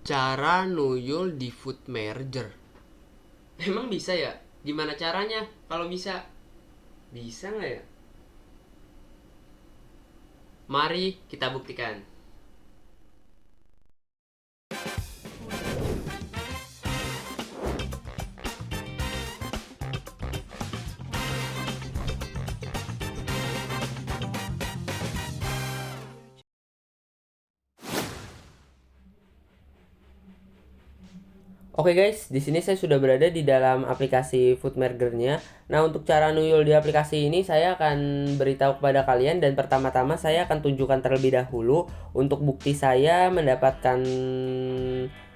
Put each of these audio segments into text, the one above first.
Cara nuyul di food merger. Emang bisa ya? Gimana caranya? Kalau bisa, bisa nggak ya? Mari kita buktikan. Oke guys, di sini saya sudah berada di dalam aplikasi Foodmerger-nya. Nah, untuk cara nuyul di aplikasi ini saya akan beritahu kepada kalian, dan pertama-tama saya akan tunjukkan terlebih dahulu untuk bukti saya mendapatkan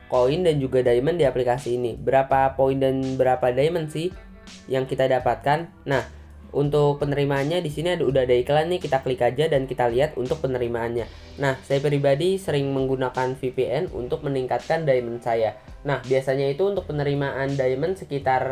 koin dan juga diamond di aplikasi ini. Berapa poin dan berapa diamond sih yang kita dapatkan? Nah, untuk penerimaannya di sini udah ada iklan nih, kita klik aja dan kita lihat untuk penerimaannya. Nah, saya pribadi sering menggunakan VPN untuk meningkatkan diamond saya. Nah, biasanya itu untuk penerimaan diamond sekitar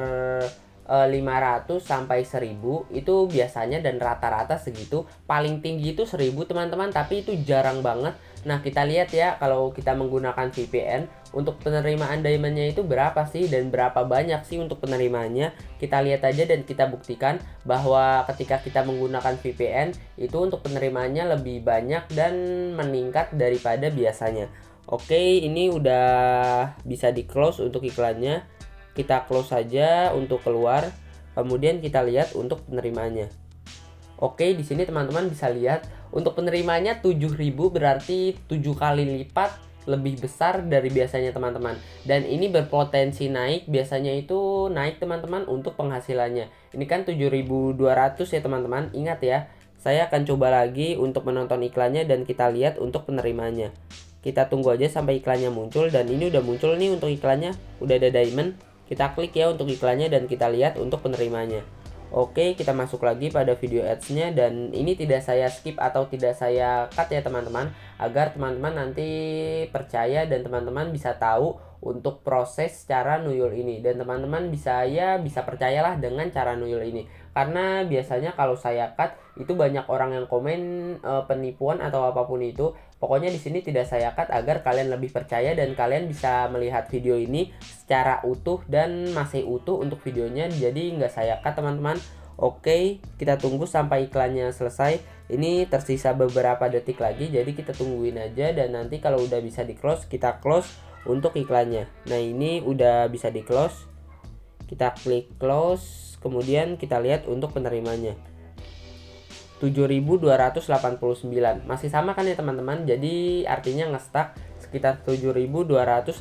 500 sampai 1000 itu biasanya, dan rata-rata segitu. Paling tinggi itu 1000 teman-teman, tapi itu jarang banget. Nah, kita lihat ya, kalau kita menggunakan VPN untuk penerimaan diamondnya itu berapa sih dan berapa banyak sih untuk penerimaannya. Kita lihat aja dan kita buktikan bahwa ketika kita menggunakan VPN itu untuk penerimaannya lebih banyak dan meningkat daripada biasanya. Oke, ini udah bisa di close untuk iklannya. Kita close saja untuk keluar. Kemudian kita lihat untuk penerimaannya. Oke, di sini teman-teman bisa lihat untuk penerimaannya 7.000, berarti 7 kali lipat lebih besar dari biasanya teman-teman. Dan ini berpotensi naik, biasanya itu naik teman-teman untuk penghasilannya. Ini kan 7.200 ya teman-teman. Ingat ya, saya akan coba lagi untuk menonton iklannya dan kita lihat untuk penerimaannya. Kita tunggu aja sampai iklannya muncul, dan ini udah muncul nih untuk iklannya, udah ada diamond. Kita klik ya untuk iklannya dan kita lihat untuk penerimanya. Oke, kita masuk lagi pada video ads-nya, dan ini tidak saya skip atau tidak saya cut ya teman-teman, agar teman-teman nanti percaya dan teman-teman bisa tahu untuk proses cara nuyul ini, dan teman-teman bisa percayalah dengan cara nuyul ini. Karena biasanya kalau saya cut itu banyak orang yang komen penipuan atau apapun itu. Pokoknya di sini tidak saya cut agar kalian lebih percaya dan kalian bisa melihat video ini secara utuh dan masih utuh untuk videonya, jadi nggak saya cut teman-teman. Oke, kita tunggu sampai iklannya selesai. Ini tersisa beberapa detik lagi, jadi kita tungguin aja, dan nanti kalau udah bisa di close, kita close untuk iklannya. Nah, ini udah bisa di close. Kita klik close, kemudian kita lihat untuk penerimanya. 7.289 masih sama kan ya teman-teman, jadi artinya nge-stuck sekitar 7.289.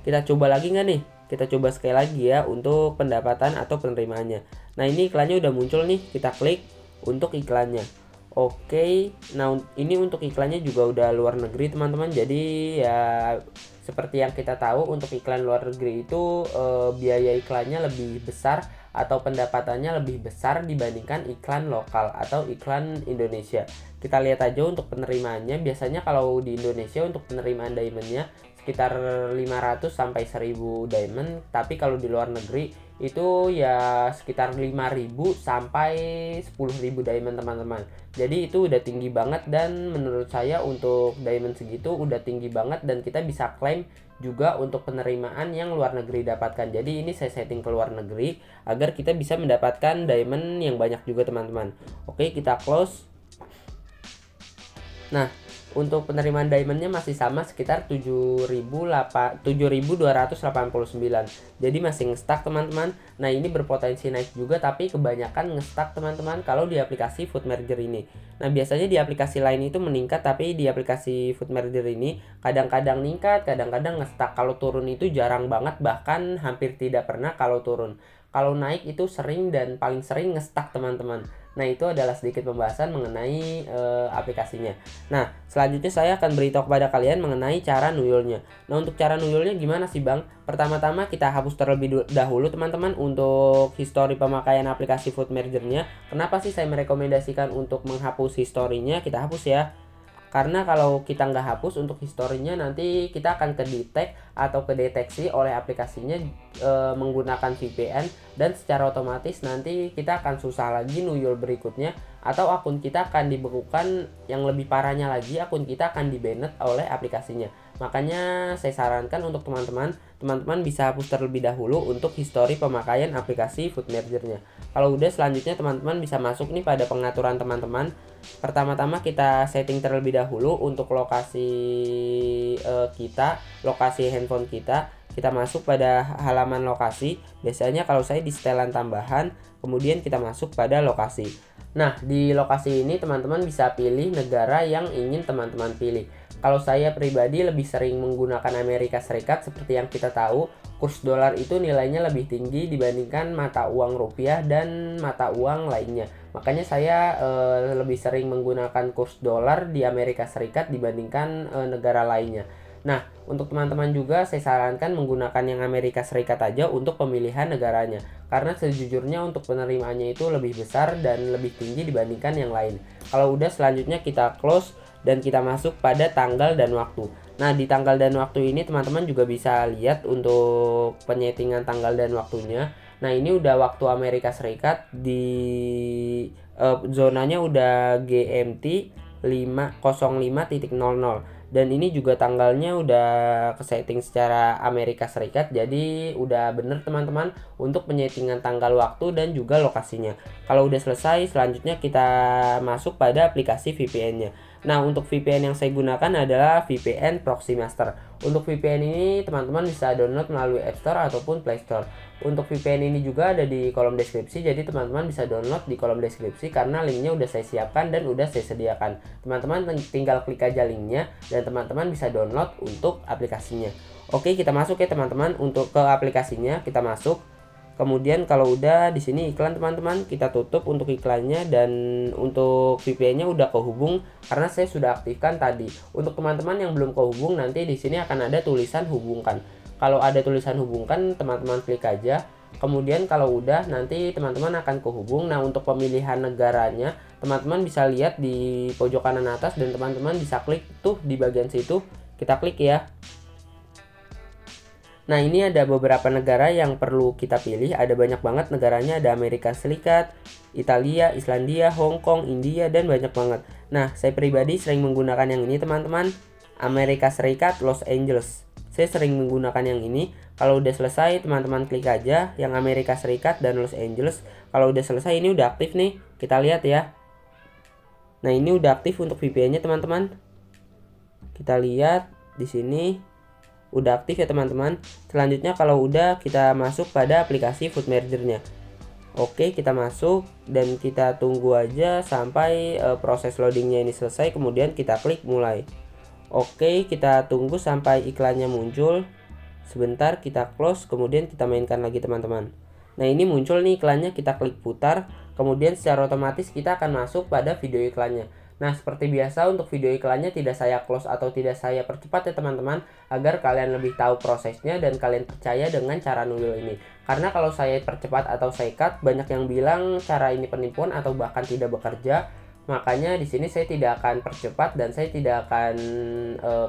Kita coba lagi nggak nih, kita coba sekali lagi ya untuk pendapatan atau penerimaannya. Nah, ini iklannya udah muncul nih, kita klik untuk iklannya. Oke, nah ini untuk iklannya juga udah luar negeri teman-teman, jadi ya seperti yang kita tahu untuk iklan luar negeri itu biaya iklannya lebih besar atau pendapatannya lebih besar dibandingkan iklan lokal atau iklan Indonesia. Kita lihat aja untuk penerimaannya. Biasanya kalau di Indonesia untuk penerimaan diamondnya sekitar 500 sampai 1000 diamond, tapi kalau di luar negeri itu ya sekitar 5.000 sampai 10.000 diamond teman-teman. Jadi itu udah tinggi banget, dan menurut saya untuk diamond segitu udah tinggi banget, dan kita bisa klaim juga untuk penerimaan yang luar negeri dapatkan. Jadi ini saya setting ke luar negeri agar kita bisa mendapatkan diamond yang banyak juga teman-teman. Oke, kita close. Nah, untuk penerimaan diamondnya masih sama sekitar 7.289. Jadi masih nge-stuck teman-teman. Nah, ini berpotensi naik juga, tapi kebanyakan nge-stuck teman-teman kalau di aplikasi Foodmerger ini. Nah, biasanya di aplikasi lain itu meningkat, tapi di aplikasi Foodmerger ini kadang-kadang meningkat, kadang-kadang nge-stuck. Kalau turun itu jarang banget, bahkan hampir tidak pernah kalau turun. Kalau naik itu sering, dan paling sering nge-stuck teman-teman. Nah, itu adalah sedikit pembahasan mengenai aplikasinya. Nah, selanjutnya saya akan beritahu kepada kalian mengenai cara nuyulnya. Nah, untuk cara nuyulnya gimana sih Bang? Pertama-tama kita hapus terlebih dahulu teman-teman untuk histori pemakaian aplikasi Foodmerger-nya. Kenapa sih saya merekomendasikan untuk menghapus historinya? Kita hapus ya. Karena kalau kita nggak hapus untuk historinya, nanti kita akan kedetek atau kedeteksi oleh aplikasinya menggunakan VPN, dan secara otomatis nanti kita akan susah lagi nuyul berikutnya atau akun kita akan dibekukan. Yang lebih parahnya lagi, akun kita akan di-banned oleh aplikasinya. Makanya saya sarankan untuk teman-teman bisa hapus terlebih dahulu untuk histori pemakaian aplikasi Food Mergernya. Kalau udah, selanjutnya teman-teman bisa masuk nih pada pengaturan teman-teman. Pertama-tama kita setting terlebih dahulu untuk lokasi lokasi handphone kita. Kita masuk pada halaman lokasi. Biasanya kalau saya di setelan tambahan, kemudian kita masuk pada lokasi. Nah, di lokasi ini teman-teman bisa pilih negara yang ingin teman-teman pilih. Kalau saya pribadi lebih sering menggunakan Amerika Serikat. Seperti yang kita tahu, kurs dolar itu nilainya lebih tinggi dibandingkan mata uang rupiah dan mata uang lainnya. Makanya saya lebih sering menggunakan kurs dolar di Amerika Serikat dibandingkan negara lainnya. Nah, untuk teman-teman juga saya sarankan menggunakan yang Amerika Serikat aja untuk pemilihan negaranya. Karena sejujurnya untuk penerimaannya itu lebih besar dan lebih tinggi dibandingkan yang lain. Kalau udah, selanjutnya kita close dan kita masuk pada tanggal dan waktu. Nah, di tanggal dan waktu ini teman-teman juga bisa lihat untuk penyetingan tanggal dan waktunya. Nah, ini udah waktu Amerika Serikat, di zonanya udah GMT 5:05.00. Dan ini juga tanggalnya udah kesetting secara Amerika Serikat. Jadi udah bener teman-teman untuk penyetingan tanggal, waktu, dan juga lokasinya. Kalau udah selesai, selanjutnya kita masuk pada aplikasi VPN-nya. Nah, untuk VPN yang saya gunakan adalah VPN Proximaster. Untuk VPN ini teman-teman bisa download melalui App Store ataupun Play Store. Untuk VPN ini juga ada di kolom deskripsi, jadi teman-teman bisa download di kolom deskripsi karena linknya udah saya siapkan dan udah saya sediakan. Teman-teman tinggal klik aja linknya dan teman-teman bisa download untuk aplikasinya. Oke, kita masuk ya teman-teman. Untuk ke aplikasinya kita masuk. Kemudian kalau udah di sini iklan teman-teman, kita tutup untuk iklannya, dan untuk VPN-nya udah kehubung karena saya sudah aktifkan tadi. Untuk teman-teman yang belum kehubung, nanti di sini akan ada tulisan hubungkan. Kalau ada tulisan hubungkan, teman-teman klik aja. Kemudian kalau udah, nanti teman-teman akan kehubung. Nah, untuk pemilihan negaranya, teman-teman bisa lihat di pojok kanan atas dan teman-teman bisa klik tuh di bagian situ. Kita klik ya. Nah, ini ada beberapa negara yang perlu kita pilih. Ada banyak banget negaranya. Ada Amerika Serikat, Italia, Islandia, Hong Kong, India, dan banyak banget. Nah, saya pribadi sering menggunakan yang ini teman-teman. Amerika Serikat, Los Angeles. Saya sering menggunakan yang ini. Kalau udah selesai, teman-teman klik aja yang Amerika Serikat dan Los Angeles. Kalau udah selesai, ini udah aktif nih. Kita lihat ya. Nah, ini udah aktif untuk VPN-nya teman-teman. Kita lihat di sini udah aktif ya teman-teman. Selanjutnya kalau udah, kita masuk pada aplikasi Food Merger-nya. Oke, kita masuk dan kita tunggu aja sampai proses loadingnya ini selesai. Kemudian kita klik mulai. Oke, kita tunggu sampai iklannya muncul. Sebentar, kita close, kemudian kita mainkan lagi teman-teman. Nah, ini muncul nih iklannya, kita klik putar. Kemudian secara otomatis kita akan masuk pada video iklannya. Nah, seperti biasa untuk video iklannya tidak saya close atau tidak saya percepat ya teman-teman, agar kalian lebih tahu prosesnya dan kalian percaya dengan cara nuyul ini. Karena kalau saya percepat atau saya cut, banyak yang bilang cara ini penipuan atau bahkan tidak bekerja. Makanya di sini saya tidak akan percepat dan saya tidak akan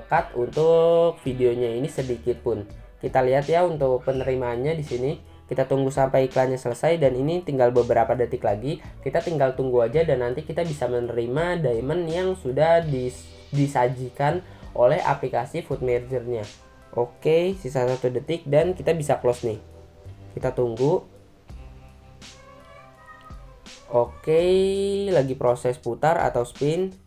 cut untuk videonya ini sedikit pun. Kita lihat ya untuk penerimaannya di sini. Kita tunggu sampai iklannya selesai dan ini tinggal beberapa detik lagi. Kita tinggal tunggu aja dan nanti kita bisa menerima diamond yang sudah disajikan oleh aplikasi Food Merger-nya. Oke, sisa 1 detik dan kita bisa close nih. Kita tunggu. Oke, lagi proses putar atau spin.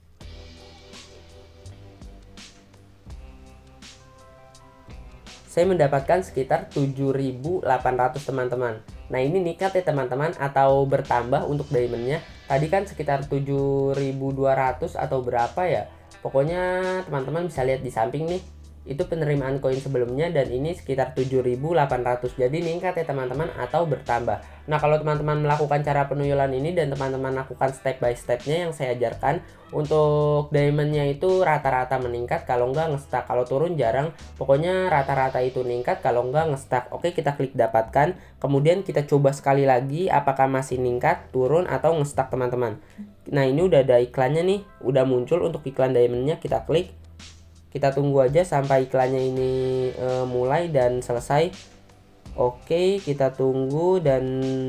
Saya mendapatkan sekitar 7.800 teman-teman. Nah, ini nikat ya teman-teman, atau bertambah untuk diamondnya. Tadi kan sekitar 7.200 atau berapa ya. Pokoknya teman-teman bisa lihat di samping nih. Itu penerimaan koin sebelumnya dan ini sekitar 7.800. Jadi meningkat ya teman-teman atau bertambah. Nah, kalau teman-teman melakukan cara penuyulan ini dan teman-teman lakukan step by stepnya yang saya ajarkan, untuk diamondnya itu rata-rata meningkat, kalau enggak nge-stuck. Kalau turun jarang, pokoknya rata-rata itu meningkat, kalau enggak nge-stuck. Oke, kita klik dapatkan, kemudian kita coba sekali lagi apakah masih meningkat, turun, atau nge-stuck teman-teman. Nah, ini udah ada iklannya nih, udah muncul untuk iklan diamondnya. Kita klik. Kita tunggu aja sampai iklannya ini mulai dan selesai. Oke, kita tunggu, dan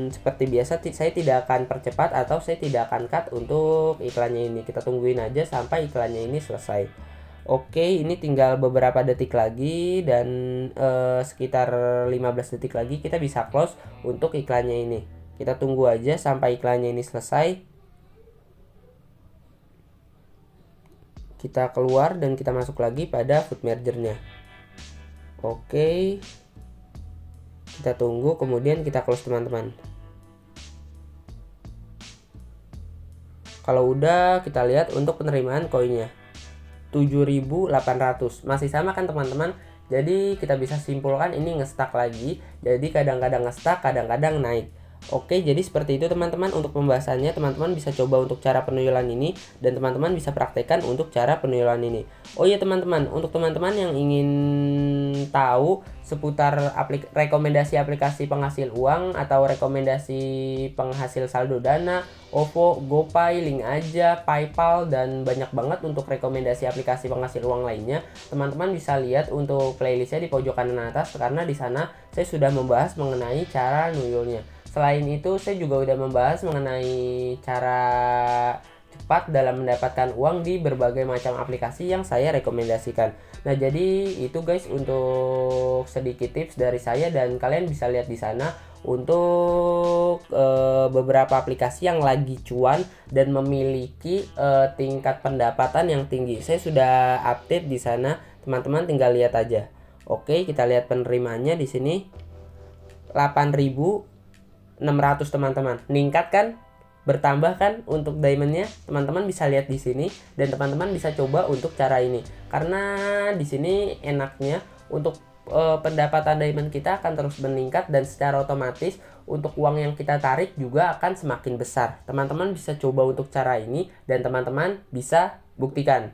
seperti biasa saya tidak akan percepat atau saya tidak akan cut untuk iklannya ini. Kita tungguin aja sampai iklannya ini selesai. Oke, ini tinggal beberapa detik lagi, dan sekitar 15 detik lagi kita bisa close untuk iklannya ini. Kita tunggu aja sampai iklannya ini selesai. Kita keluar dan kita masuk lagi pada food mergernya. Oke, kita tunggu, kemudian kita close teman-teman. Kalau udah, kita lihat untuk penerimaan koinnya 7.800, masih sama kan teman-teman. Jadi kita bisa simpulkan ini nge-stuck lagi. Jadi kadang-kadang nge-stuck, kadang-kadang naik. Oke, jadi seperti itu teman-teman untuk pembahasannya. Teman-teman bisa coba untuk cara penuyulan ini, dan teman-teman bisa praktekkan untuk cara penuyulan ini. Oh iya teman-teman, untuk teman-teman yang ingin tahu seputar rekomendasi aplikasi penghasil uang atau rekomendasi penghasil saldo dana, OVO, GoPay, Link Aja, PayPal, dan banyak banget untuk rekomendasi aplikasi penghasil uang lainnya, teman-teman bisa lihat untuk playlistnya di pojok kanan atas, karena di sana saya sudah membahas mengenai cara nuyulnya. Selain itu, saya juga udah membahas mengenai cara cepat dalam mendapatkan uang di berbagai macam aplikasi yang saya rekomendasikan. Nah, jadi itu guys untuk sedikit tips dari saya, dan kalian bisa lihat di sana untuk beberapa aplikasi yang lagi cuan dan memiliki tingkat pendapatan yang tinggi. Saya sudah update di sana, teman-teman tinggal lihat aja. Oke, kita lihat penerimaannya di sini 8.600 teman-teman. Meningkat kan? Bertambah kan untuk diamondnya? Teman-teman bisa lihat di sini, dan teman-teman bisa coba untuk cara ini. Karena di sini enaknya untuk pendapatan diamond kita akan terus meningkat, dan secara otomatis untuk uang yang kita tarik juga akan semakin besar. Teman-teman bisa coba untuk cara ini, dan teman-teman bisa buktikan.